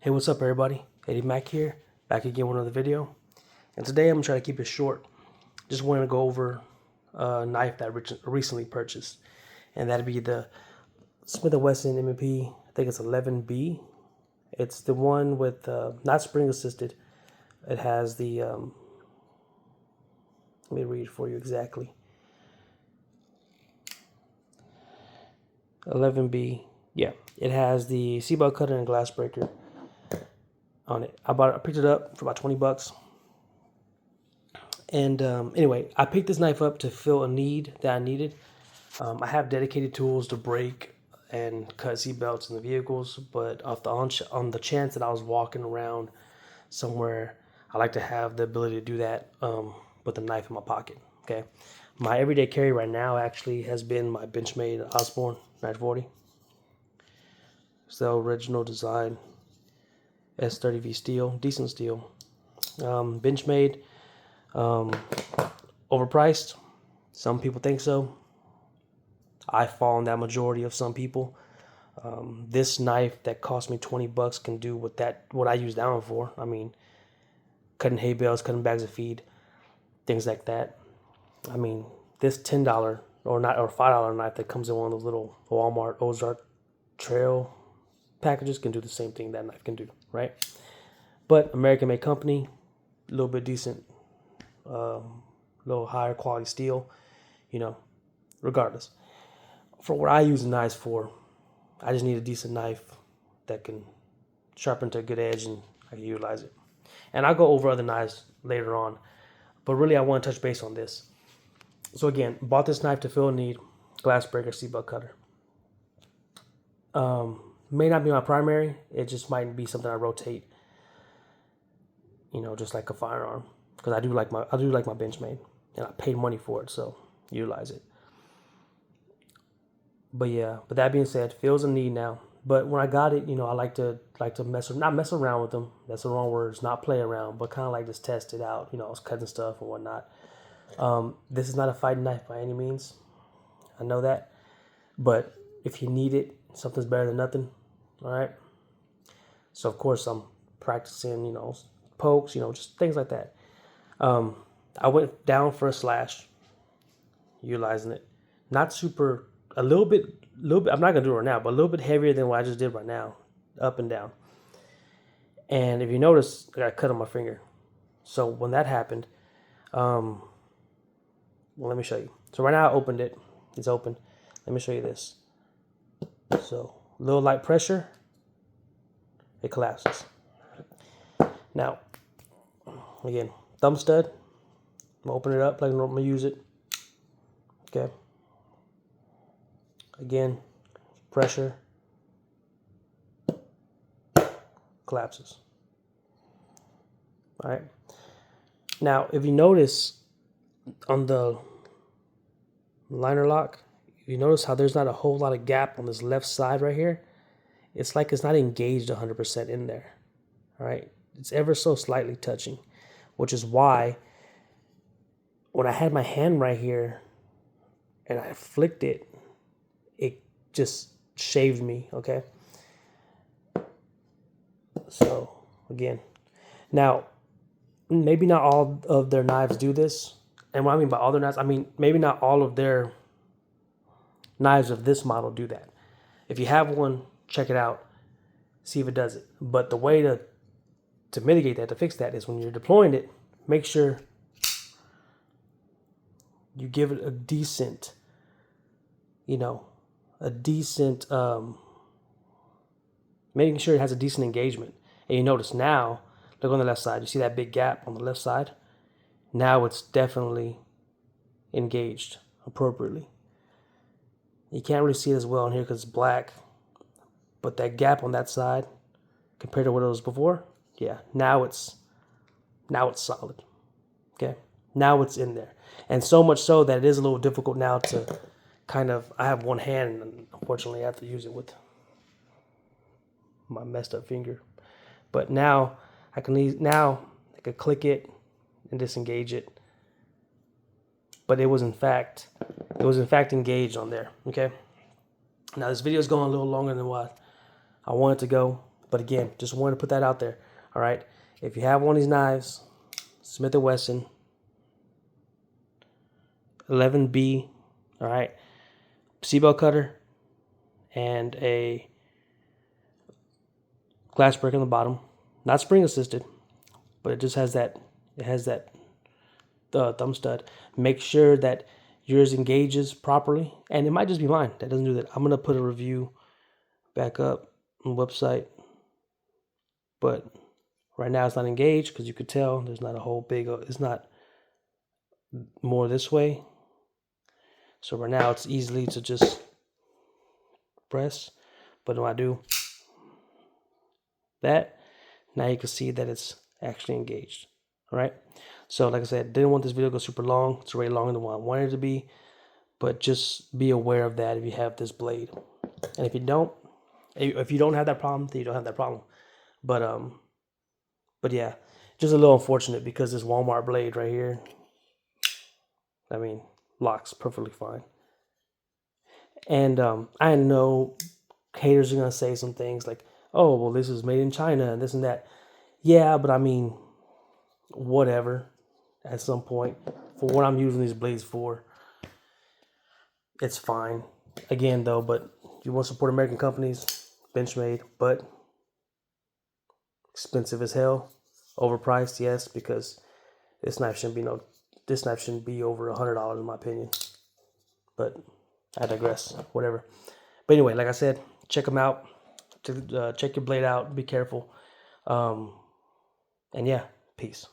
Hey, what's up everybody? Eddie Mac here, back again with another video. And today I'm gonna try to keep it short. Just wanted to go over a knife that I recently purchased. And that'd be the Smith and Wesson MP, I think it's 11B. It's the one with, not spring assisted. It has the, let me read it for you exactly. 11B, yeah. It has the seatbelt cutter and glass breaker on it. I picked it up for about 20 bucks. And anyway, I picked this knife up to fill a need that I needed. I have dedicated tools to break and cut seatbelts in the vehicles, but on the chance that I was walking around somewhere, I like to have the ability to do that with a knife in my pocket. Okay, my everyday carry right now actually has been my Benchmade Osborne 940. It's the original design, S30V steel, decent steel. Benchmade, overpriced. Some people think so. I fall in that majority of some people. This knife that cost me 20 bucks can do what I use that one for. I mean, cutting hay bales, cutting bags of feed, things like that. I mean, this $10 or $5 knife that comes in one of those little Walmart Ozark Trail packages can do the same thing that knife can do, right? But American made company, a little bit decent, little higher quality steel, regardless. For what I use knives for, I just need a decent knife that can sharpen to a good edge and I can utilize it. And I'll go over other knives later on, but really I want to touch base on this. So again, bought this knife to fill a need, glass breaker, seatbelt cutter. May not be my primary, it just might be something I rotate, just like a firearm, because I do like my Benchmade, and I paid money for it, so utilize it. But yeah, but that being said, fills a need now. But when I got it, I like to not mess around with them. That's the wrong words, not play around, but kind of like just test it out. I was cutting stuff and whatnot. This is not a fighting knife by any means. I know that, but if you need it, something's better than nothing. All right. So of course I'm practicing, pokes, just things like that. I went down for a slash, utilizing it. Not super. A little bit, I'm not gonna do it right now, but a little bit heavier than what I just did right now, up and down. And if you notice, I got a cut on my finger. So when that happened, well, let me show you. So right now I opened it. It's open. Let me show you this. So a little light pressure, it collapses. Now, again, thumb stud. I'm gonna open it up like I'm gonna use it. Okay. Again, pressure, collapses. All right. Now, if you notice on the liner lock, you notice how there's not a whole lot of gap on this left side right here. It's like it's not engaged 100% in there. All right. It's ever so slightly touching, which is why when I had my hand right here and I flicked it, it just shaved me, okay? So, again. Now, maybe not all of their knives do this. And what I mean by all their knives, I mean maybe not all of their knives of this model do that. If you have one, check it out. See if it does it. But the way to mitigate that, to fix that, is when you're deploying it, make sure you give it a decent, making sure it has a decent engagement. And you notice now, look on the left side, you see that big gap on the left side? Now it's definitely engaged appropriately. You can't really see it as well in here because it's black, but that gap on that side compared to what it was before, yeah, now it's solid. Okay, now it's in there. And so much so that it is a little difficult now to I have one hand, and unfortunately I have to use it with my messed up finger. But now I can click it and disengage it. But it was in fact engaged on there. Okay. Now this video is going a little longer than what I wanted to go, But again, just wanted to put that out there. All right. If you have one of these knives, Smith and Wesson 11B, all right, seatbelt cutter and a glass break on the bottom, not spring assisted, but it just has that. It has that thumb stud. Make sure that yours engages properly, and it might just be mine that doesn't do that. I'm gonna put a review back up on the website, but right now it's not engaged because you could tell there's not a whole big. It's not more this way. So right now it's easily to just press, but when I do that, now you can see that it's actually engaged. All right. So like I said, didn't want this video to go super long. It's already longer than what I wanted it to be, but just be aware of that if you have this blade. And if you don't have that problem, then you don't have that problem. But yeah, just a little unfortunate because this Walmart blade right here, I mean, locks perfectly fine. And I know haters are gonna say some things like, "Oh, well, this is made in China and this and that." Yeah, but I mean, whatever. At some point, for what I'm using these blades for, it's fine. Again, though, but you want to support American companies, Benchmade, but expensive as hell, overpriced, yes, because this knife shouldn't be over $100 in my opinion. But I digress. Whatever. But anyway, like I said, check them out. Check your blade out. Be careful. And yeah, peace.